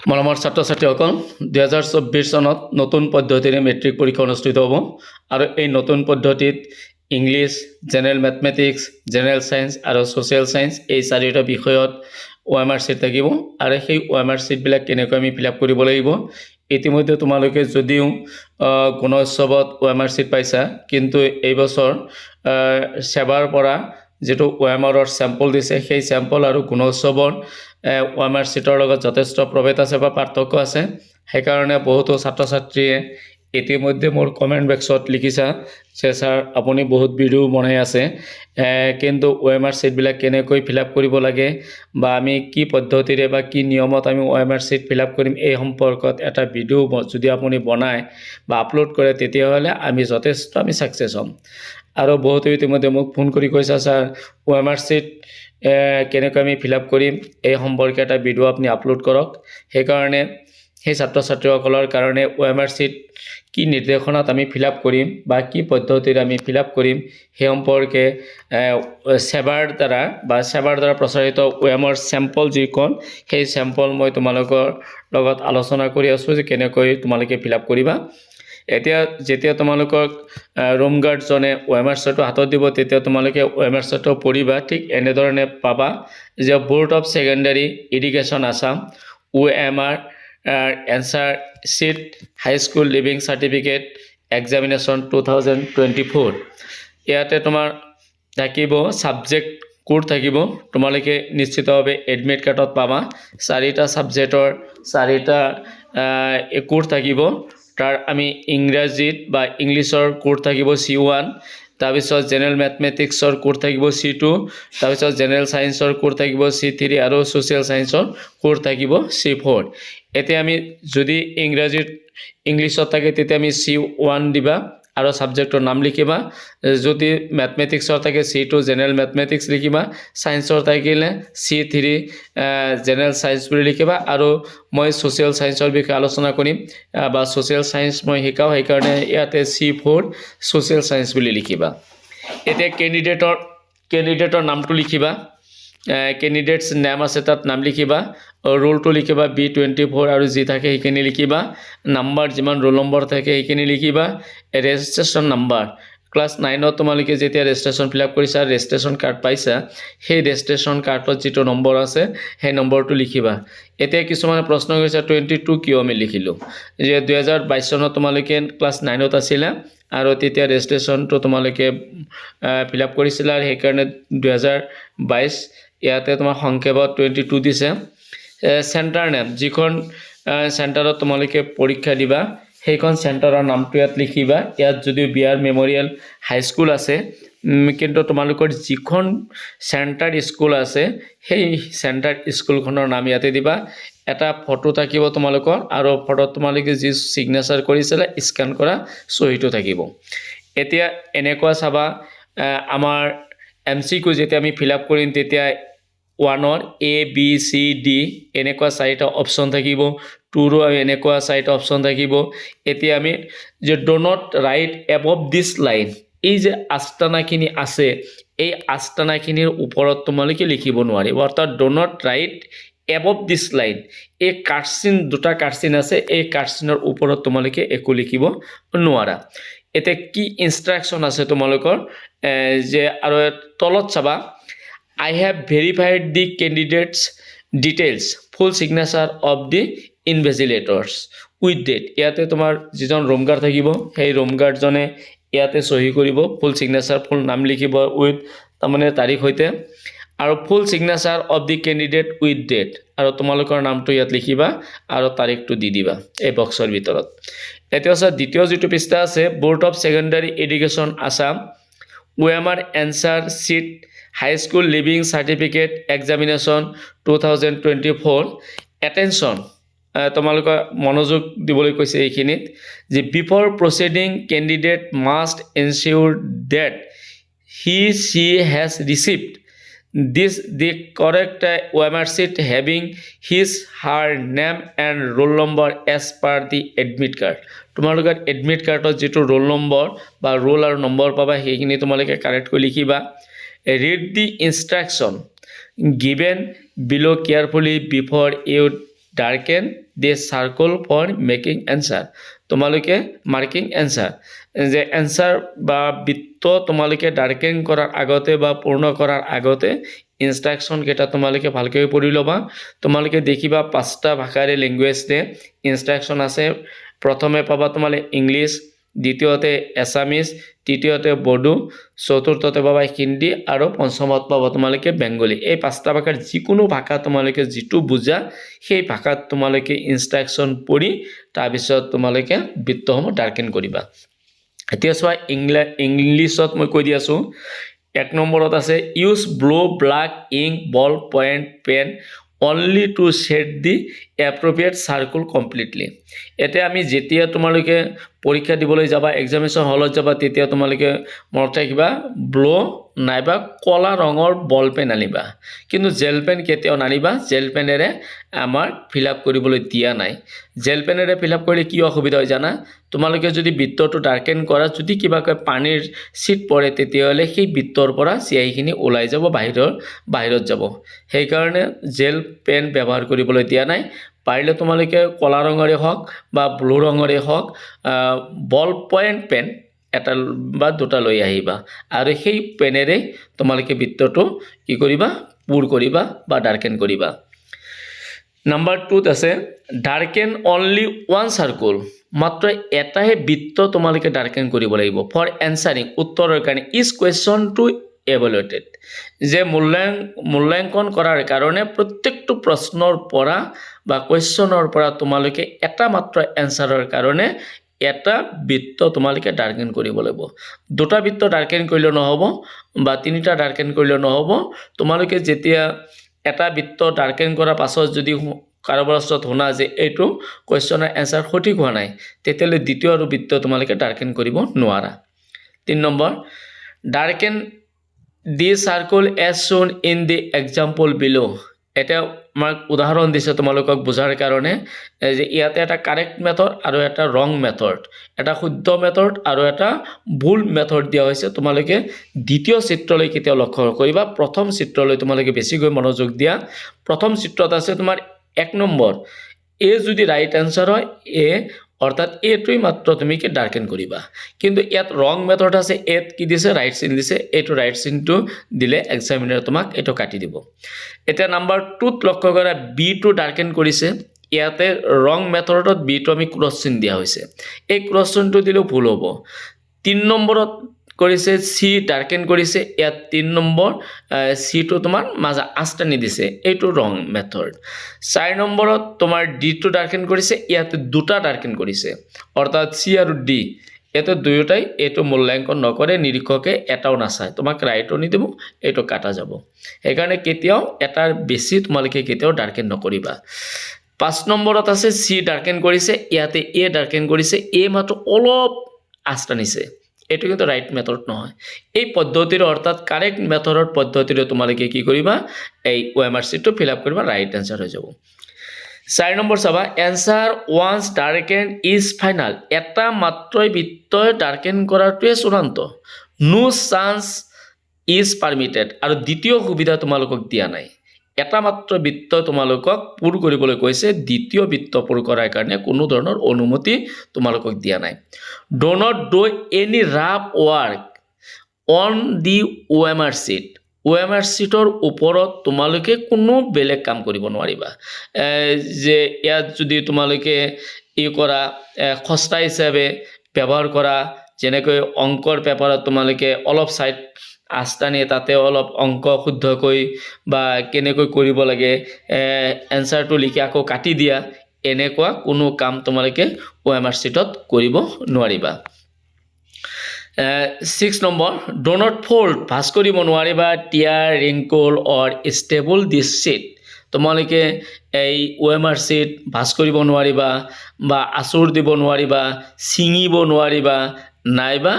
মৰমৰ ছাত্ৰ ছাত্ৰীসকল 2024 চনত নতুন পদ্ধতিৰে মেট্ৰিক পৰীক্ষা অনুষ্ঠিত হ'ব আৰু এই নতুন পদ্ধতিত English general mathematics general science আৰু সোশ্যাল সায়েন্স এই চাৰিটা বিষয়ত OMR sheet থাকিব আৰু সেই OMR sheet বিলাক কেনেকৈ আমি ফিল আপ কৰিব লাগিব ইতিমধ্যে তোমালোকে যদিও গুণোৎসৱত OMR sheet পাইছা কিন্তু এই বছৰ সেৱাৰ পৰা যেটো OMR ৰ স্যাম্পল দিছে সেই স্যাম্পল আৰু গুণোৎসৱৰ OMR sheetৰ লগত যথেষ্ট প্ৰভেদ আছে বা পাৰ্থক্য আছে সেইকাৰণে বহুতো ছাত্ৰ ছাত্ৰীয়ে ইতিমধ্যে মোৰ কমেন্ট বক্সত লিখিছা যে স্যাৰ আপুনি বহুত ভিডিও বনাই আছে কিন্তু OMR sheet বিলাক কেনেকৈ ফিল আপ কৰিব লাগে বা আমি কি পদ্ধতিৰে বা কি নিয়মত আমি OMR sheet ফিল আপ কৰিম এই সম্পৰ্কত এটা ভিডিও যদি আপুনি বনায় বা আপলোড কৰে তেতিয়াহলে আমি যথেষ্ট সাকসেস হ'ম আৰু বহুত ইতিমধ্যে মোক ফোন কৰি কৈছা স্যাৰ OMR sheet কেনেকৈ আমি ফিল আপ কৰিম এই সম্পৰ্কে এটা ভিডিও আপুনি আপলোড কৰক সেইকাৰণে সেই ছাত্ৰ ছাত্ৰীসকলৰ কাৰণে OMR sheet কি নিৰ্দেশনাত আমি ফিল আপ কৰিম বা কি পদ্ধতিৰে আমি ফিল আপ কৰিম সেই সম্পৰ্কে সেৱাৰ দ্বাৰা প্ৰচাৰিত OMR স্যাম্পল যিখন সেই স্যাম্পল মই তোমালোকৰ লগত আলোচনা কৰি আছো যে কেনেকৈ তোমালোকে ফিল আপ কৰিবা এতিয়া যেতিয়া তোমালোকক ৰুম গাৰ্ড জনে OMR sheet হাতত দিব তেতিয়া তোমালোকে OMR sheet পঢ়িবা ঠিক এনেধৰণে পাবা যে board of secondary education Assam OMR answer sheet high school living certificate examination 2024 ইয়াতে তোমাৰ থাকিব সাবজেক্ট কোড থাকিব তোমালোকে নিশ্চিতভাৱে এডমিট কাৰ্ডত পাবা চাৰিটা সাবজেক্টৰ চাৰিটা কোড থাকিব তাৰ আমি ইংৰাজীত বা ইংলিছৰ কোড থাকিব C1 তাৰপিছত জেনেৰেল ম্যাথমেটিক্সৰ কোড থাকিব C2 তাৰপিছত জেনেৰেল সায়েন্সৰ কোড থাকিব C3 আৰু সোশ্যাল সায়েন্সৰ কোড থাকিব C4 এতে আমি যদি ইংলিছত থাকে তেতিয়া আমি C1 দিবা আৰু সাবজেক্টৰ নাম লিখিবা যদি ম্যাথমেটিক্সৰ থাকে C2 জেনেৰেল ম্যাথমেটিক্স লিখিবা সায়েন্সৰ থাকিলে C3 জেনেৰেল সায়েন্স বুলি লিখিবা আৰু মই সোশ্যাল সায়েন্সৰ বিষয়ে আলোচনা কৰিম বা সোশ্যাল সায়েন্স মই শিকাও সেইকাৰণে ইয়াতে C4 সোশ্যাল সায়েন্স বুলি লিখিবা এতে ক্যান্ডিডেটৰ নামটো লিখিবা ক্যান্ডিডেটস নাম আছে তাত নাম লিখিবা ৰোলটো লিখিবা B24 আৰু যি থাকে সেইখিনি লিখিবা নাম্বাৰ যিমান ৰোল নম্বৰ থাকে সেইখিনি লিখিবা ৰেজিষ্ট্ৰেচন নাম্বাৰ ক্লাস 9 ত তোমালোকে যেতিয়া ৰেজিষ্ট্ৰেচন ফিল আপ কৰিছা ৰেজিষ্ট্ৰেচন কাৰ্ড পাইছা সেই ৰেজিষ্ট্ৰেচন কাৰ্ডত যিটো নম্বৰ আছে সেই নম্বৰটো লিখিবা এতিয়া কিছুমানে প্ৰশ্ন কৰিছে 22 কিয় আমি লিখিলো যে 2022 চনত তোমালোকে ক্লাস 9 ত আছিলা আৰু তেতিয়া ৰেজিষ্ট্ৰেচনটো তোমালোকে ফিল আপ কৰিছিলা আৰু সেইকাৰণে 2022 ইয়াতে তোমাৰ সংখ্যাবত 22 দিছে সেন্টাৰ নেম যিখন সেন্টাৰত তোমালোকে পৰীক্ষা দিবা সেইখন সেন্টাৰৰ নামটো ইয়াত লিখিবা ইয়াত যদি বিআৰ মেমৰিয়েল হাই স্কুল আছে কিন্তু তোমালোকৰ যিখন সেন্টাৰ স্কুল আছে সেই সেন্টাৰ স্কুলখনৰ নাম ইয়াতে দিবা এটা ফটো থাকিব তোমালোকৰ আৰু ফটোত তোমালোকে যি সিগনেচাৰ কৰিছিল স্ক্যান কৰা সহিটো থাকিব এতিয়া এনেকুৱা চাবা আমাৰ MCQ যেতিয়া আমি ফিল আপ কৰিম তেতিয়া 1 or A B C D এনেকুৱা চাৰিটা অপচন থাকিব 2 ৰ এনেকুৱা চাৰিটা অপচন থাকিব এতিয়া আমি যে do not right above this line এই যে আস্তানাখিনি আছে এই আস্তানাখিনিৰ ওপৰত তোমালোকে লিখিব নোৱাৰিব অৰ্থাৎ do not right above this line এই কাটচিন দুটা কাটচিন আছে এই কাটচিনৰ ওপৰত তোমালোকে একো লিখিব নোৱাৰা এতে কি ইনস্ট্ৰাকশন আছে তোমালোকৰ যে আৰু তলত চাবা I have verified the candidates details full signature of the invigilators with date ইয়াতে তোমাৰ যিজন ৰুম গাৰ্ড থাকিব সেই ৰুম গাৰ্ড জনে ইয়াতে সহি কৰিব ফুল সিগনেচাৰ ফুল নাম লিখিব উইথ তাৰমানে তাৰিখ হৈতে আৰু full signature of the candidate with date আৰু তোমালোকৰ নামটো ইয়াত লিখিবা আৰু তাৰিখটো দি দিবা এই বক্সৰ ভিতৰত এতিয়া দ্বিতীয় যেটো পৃষ্ঠা আছে board of secondary education Assam OMR answer sheet high school living certificate examination 2024 attention তোমালোকে মনোযোগ দিবলৈ কৈছে এইখিনিত যে before proceeding candidate must ensure that she has received the correct OMR sheet having her name and roll number as per the admit card তোমালোকৰ admit কাৰ্ডত যেটো roll number বা ৰোল আৰু নম্বৰ পাবা সেইখিনি তোমালোকে কাৰেক্ট কৰি লিখিবা read the instruction given below carefully before you darken the circle for making answer তোমালোকে মাৰ্কিং এনচাৰ যে এনচাৰ বা বৃত্ত তোমালোকে ডাৰ্কেন কৰাৰ আগতে বা পূৰ্ণ কৰাৰ আগতে ইনষ্ট্ৰাকশন কেইটা তোমালোকে ভালকৈ পঢ়ি ল'বা তোমালোকে দেখিবা পাঁচটা ভাষাৰে লেংগুৱেজ দে ইনষ্ট্ৰাকশন আছে প্ৰথমে পাবা তোমালোকে ইংলিছ দ্বিতীয়তে এছামিজ তৃতীয়তে বড়ো চতুৰ্থতে পাবা হিন্দী আৰু পঞ্চমত পাবা তোমালোকে বেংগলী এই পাঁচটা ভাষাৰ যিকোনো ভাষা তোমালোকে যিটো বুজা সেই ভাষাত তোমালোকে ইনষ্ট্ৰাকশন পঢ়ি তাৰপিছত তোমালোকে বৃত্তসমূহ ডাৰ্কেন কৰিবা এতিয়া চোৱা ইংলিছত মই কৈ দি আছো 1 নম্বৰত আছে use blue black ink ball point pen only to set the appropriate circle completely এতিয়া আমি যেতিয়া তোমালোকে পৰীক্ষা দিবলৈ যাবা এক্সামিনেশন হলত যাবা তেতিয়া তোমালোকে মনত ৰাখিবা ব্লু নাইবা কলা ৰঙৰ বল পেন আনিবা কিন্তু জেল পেন কেতিয়াও নানিবা জেল পেনেৰে আমাৰ ফিল আপ কৰিবলৈ দিয়া নাই জেল পেনেৰে ফিল আপ কৰিলে কি অসুবিধা হয় জানা তোমালোকে যদি বৃত্তটো ডাৰ্কেন কৰা যদি কিবাকৈ পানীৰ সিট পৰে তেতিয়াহলে সেই বৃত্তৰ পৰা চিয়াইখিনি ওলাই যাব বাহিৰত যাব সেই কাৰণে জেল পেন ব্যৱহাৰ কৰিবলৈ দিয়া নাই পাৰিলে তোমালোকে কলা ৰঙৰে হওক বা ব্লু ৰঙৰে হওক বল পয়েন্ট পেন এটা বা দুটা লৈ আহিবা আৰু সেই পেনেৰে তোমালোকে বৃত্তটো কি কৰিবা পুৰ কৰিবা বা ডাৰ্কেন কৰিবা নাম্বাৰ 2 আছে ডাৰ্কেন অনলি ওয়ান সাৰ্কেল মাত্ৰ এটাহে বৃত্ত তোমালোকে ডাৰ্কেন কৰিব লাগিব ফৰ এনসাৰিং উত্তৰৰ কাৰণে ইজ কোৱেশ্চন টু evaluated যে মূল্যাঙ্কন কৰাৰ কাৰণে প্ৰত্যেকটো প্ৰশ্নৰ পৰা বা কোৱেশ্চনৰ পৰা তোমালোকে এটা মাত্ৰ এনসাৰৰ কাৰণে এটা বৃত্ত তোমালোকে ডাৰ্কেন কৰিব লাগিব দুটা বৃত্ত ডাৰ্কেন কৰিলে নহব বা তিনিটা ডাৰ্কেন কৰিলে নহব তোমালোকে যেতিয়া এটা বৃত্ত ডাৰ্কেন কৰাৰ পাছত যদি কাৰোবাৰ ওচৰত শুনা যে এইটো কোৱেশ্চনৰ এনসাৰ সঠিক হোৱা নাই তেতিয়ালে দ্বিতীয় আৰু বৃত্ত তোমালোকে ডাৰ্কেন কৰিব নোৱাৰা 3 number ডাৰ্কেন the circle as shown in the example below এটা মই উদাহৰণ দিছে তোমালোকক বুজাৰ কাৰণে যে ইয়াতে এটা কাৰেক্ট মেথড আৰু এটা ৰং মেথড এটা শুদ্ধ মেথড আৰু এটা ভুল মেথড দিয়া হৈছে তোমালোকে দ্বিতীয় চিত্ৰলৈ কেতিয়া লক্ষ্য কৰিবা প্ৰথম চিত্ৰলৈ তোমালোকে বেছিকৈ মনোযোগ দিয়া প্ৰথম চিত্ৰত আছে তোমাৰ 1 নম্বৰ এ যদি ৰাইট আনসাৰ হয় এ অৰ্থাৎ এটোই মাত্ৰ তুমি কি ডাৰ্কেন কৰিবা কিন্তু ইয়াত ৰং মেথড আছে এত কি দিছে ৰাইট চিন দিছে এটো ৰাইট চিনটো দিলে এক্সামিনাৰ তোমাক এটো কাটি দিব এটা নাম্বাৰ 2 ত লক্ষ্য কৰা বি টো ডাৰ্কেন কৰিছে ইয়াতে ৰং মেথডত বি টো আমি ক্ৰছ চিন দিয়া হৈছে এই ক্ৰছ চিনটো দিলে ভুল হ'ব 3 নম্বৰত কৰিছে সি ডাৰ্কেন কৰিছে ইয়াত 3 নম্বৰ সি টো তোমাৰ মাজা আস্তানি দিছে এইটো ৰং মেথড 4 নম্বৰত তোমাৰ ডি টো ডাৰ্কেন কৰিছে ইয়াত দুটা ডাৰ্কেন কৰিছে অৰ্থাৎ সি আৰু ডি এটো দুয়োটাই এটো মূল্যাঙ্কন নকৰে নিৰীক্ষকে এটাও নাচায় তোমাক ৰাইটও নিদিব এটো কাটা যাব এই কাৰণে কেতিয়াও এটাৰ বেছি তোমালোকে কেতিয়াও ডাৰ্কেন নকৰিবা 5 নম্বৰত আছে সি ডাৰ্কেন কৰিছে ইয়াতে এ ডাৰ্কেন কৰিছে এ মাত্ৰ অলপ আস্তানিছে এটো কিন্তু ৰাইট মেথড নহয় এই পদ্ধতিৰ অৰ্থাৎ কাৰেক্ট মেথডৰ পদ্ধতিৰে তোমালোকে কি কৰিবা এই OMR sheet to fill up কৰিবা ৰাইট আনসাৰ হৈ যাব 4 নম্বৰ চাবা আনসাৰ ওয়ান্স ডাৰ্কেন ইজ ফাইনাল এটা মাত্ৰই বৃত্ত ডাৰ্কেন কৰাটোৱে চূড়ান্ত নো চান্স ইজ পাৰমিটেড আৰু দ্বিতীয় সুবিধা তোমালোকক দিয়া নাই এটা মাত্ৰ বৃত্ত তোমালোকক পুৰ কৰিবলৈ কৈছে দ্বিতীয় বৃত্ত পুৰ কৰাৰ কাৰণে কোনো ধৰণৰ অনুমতি তোমালোকক দিয়া নাই do not do any rough work on the OMR sheet OMR sheetৰ ওপৰত তোমালোকে কোনো বেলেগ কাম কৰিব নোৱাৰিবা যে ইয়াত যদি তোমালোকে ই কৰা খস্তা হিচাপে ব্যৱহাৰ কৰা যেনেকৈ অংকৰ পেপাৰত তোমালোকে অলপ সাইড আস্তানি তাতে অলপ অংক শুদ্ধকৈ বা কেনেকৈ কৰিব লাগে এনসাৰটো লিখি আকৌ কাটি দিয়া এনেকুৱা কোনো কাম তোমালোকে OMR sheetত কৰিব নোৱাৰিবা 6 নম্বৰ do not fold ভাঁজ কৰিব নোৱাৰিবা tear wrinkle or stable this sheet তোমালোকে এই OMR sheet ভাঁজ কৰিব নোৱাৰিবা বা আচুৰ দিব নোৱাৰিবা ছিঙিব নোৱাৰিবা নাইবা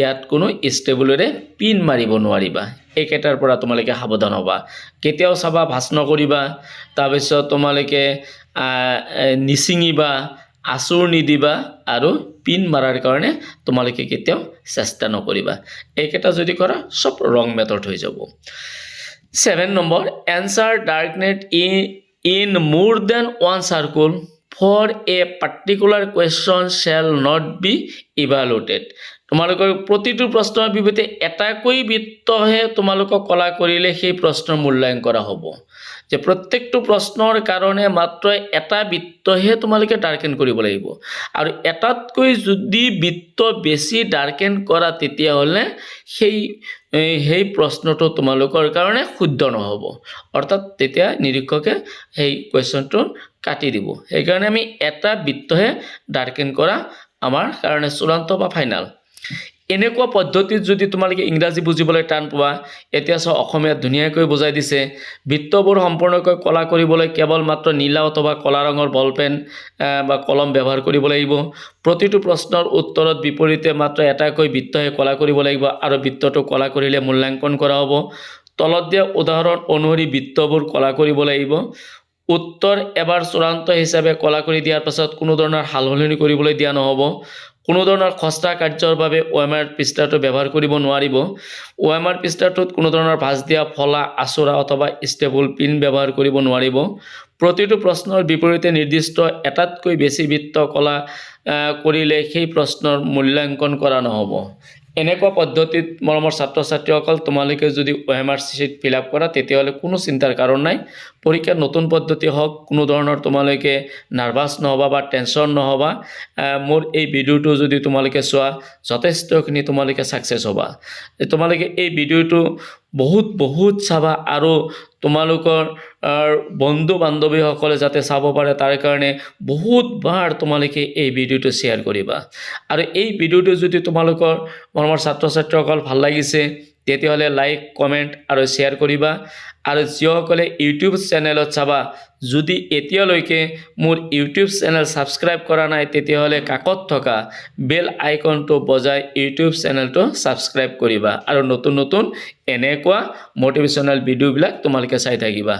ইয়াত কোনো স্টেবলৰে পিন মাৰিব নোৱাৰিবা একেটাৰ পৰা তোমালোকে সাৱধান হ'বা কেতিয়াও চাবা ভাঁজ নকৰিবা তাৰপিছত তোমালোকে নিছিঙিবা আচুৰ নিদিবা আৰু পিন মাৰাৰ কাৰণে তোমালোকে কেতিয়াও চেষ্টা নকৰিবা একেটা যদি কৰা সব ৰং মেথড হৈ যাব 7 number answer darknet in more than one circle for a particular question shall not be evaluated. তোমালোকৰ প্ৰতিটো প্ৰশ্নৰ বিপৰীতে এটাকৈ বৃত্তহে তোমালোকক কলা কৰিলে সেই প্ৰশ্নৰ মূল্যায়ন কৰা হ'ব যে প্ৰত্যেকটো প্ৰশ্নৰ কাৰণে মাত্ৰ এটা বৃত্তহে তোমালোকে ডাৰ্কেন কৰিব লাগিব আৰু এটাতকৈ যদি বৃত্ত বেছি ডাৰ্কেন কৰা তেতিয়া হলে সেই প্ৰশ্নটো তোমালোকৰ কাৰণে শুদ্ধ নহব অৰ্থাৎ তেতিয়া নিৰীক্ষকে সেই কোৱেশ্চনটো কাটি দিব সেইকাৰণে আমি এটা বৃত্তহে ডাৰ্কেন কৰা আমাৰ কাৰণে চূড়ান্ত বা ফাইনাল এনেকুৱা পদ্ধতিত যদি তোমালোকে ইংৰাজী বুজিবলৈ টান পোৱা এতিয়া সব অসমীয়া ধুনীয়াকৈ বুজাই দিছে বৃত্তবোৰ সম্পূৰ্ণকৈ কলা কৰিবলৈ কেৱল মাত্ৰ নীলা অথবা কলা ৰঙৰ বল পেন বা কলম ব্যৱহাৰ কৰিব লাগিব প্ৰতিটো প্ৰশ্নৰ উত্তৰত বিপৰীতে মাত্ৰ এটাকৈ বৃত্তহে কলা কৰিব লাগিব আৰু বৃত্তটো কলা কৰিলে মূল্যাঙ্কন কৰা হ'ব তলত দিয়া উদাহৰণ অনুসৰি বৃত্তবোৰ কলা কৰিব লাগিব উত্তৰ এবাৰ চূড়ান্ত হিচাপে কলা কৰি দিয়াৰ পাছত কোনো ধৰণৰ হালহলনি কৰিবলৈ দিয়া নহব কোনো ধৰণৰ খস্তা কাৰ্যৰ বাবে OMR পৃষ্ঠাটো ব্যৱহাৰ কৰিব নোৱাৰিব OMR পৃষ্ঠাটোত কোনো ধৰণৰ ভাঁজ দিয়া ফলা আচৰা অথবা ষ্টেবল পিন ব্যৱহাৰ কৰিব নোৱাৰিব প্ৰতিটো প্ৰশ্নৰ বিপৰীতে নিৰ্দিষ্ট এটাতকৈ বেছি বৃত্ত কলা কৰিলে সেই প্ৰশ্নৰ মূল্যাঙ্কন কৰা নহব এনেকুৱা পদ্ধতিত মৰমৰ ছাত্ৰ ছাত্ৰীসকল তোমালোকে যদি OMR sheet fill up কৰা তেতিয়াহলে কোনো চিন্তাৰ কাৰণ নাই পৰীক্ষাৰ নতুন পদ্ধতি হওক কোনো ধৰণৰ তোমালোকে নাৰ্ভাস নহবা বা টেনচন নহবা মোৰ এই ভিডিওটো যদি তোমালোকে চোৱা যথেষ্টখিনি তোমালোকে সাকসেস হবা তোমালোকে এই ভিডিওটো বহুত চাবা আৰু তোমালোকৰ বন্ধু বান্ধৱী সকলে যাতে চাব পাৰে তাৰ কাৰণে বহুত বাৰ তোমালোকে এই ভিডিওটো শেয়াৰ কৰিবা আৰু এই ভিডিওটো যদি তোমালোকৰ মৰমৰ ছাত্ৰ ছাত্ৰীসকল ভাল লাগিছে তেতিয়াহলে লাইক কমেন্ট আৰু শেয়াৰ কৰিবা আৰু যিসকলে ইউটিউব চেনেলত চাবা যদি এতিয়ালৈকে মোৰ ইউটিউব চেনেল সাবস্ক্ৰাইব কৰা নাই তেতিয়াহলে কাকত থকা বেল আইকনটো বজাই ইউটিউব চেনেলটো সাবস্ক্ৰাইব কৰিবা আৰু নতুন নতুন এনেকুৱা মোটিভেশনাল ভিডিওবিলাক তোমালোকে চাই থাকিবা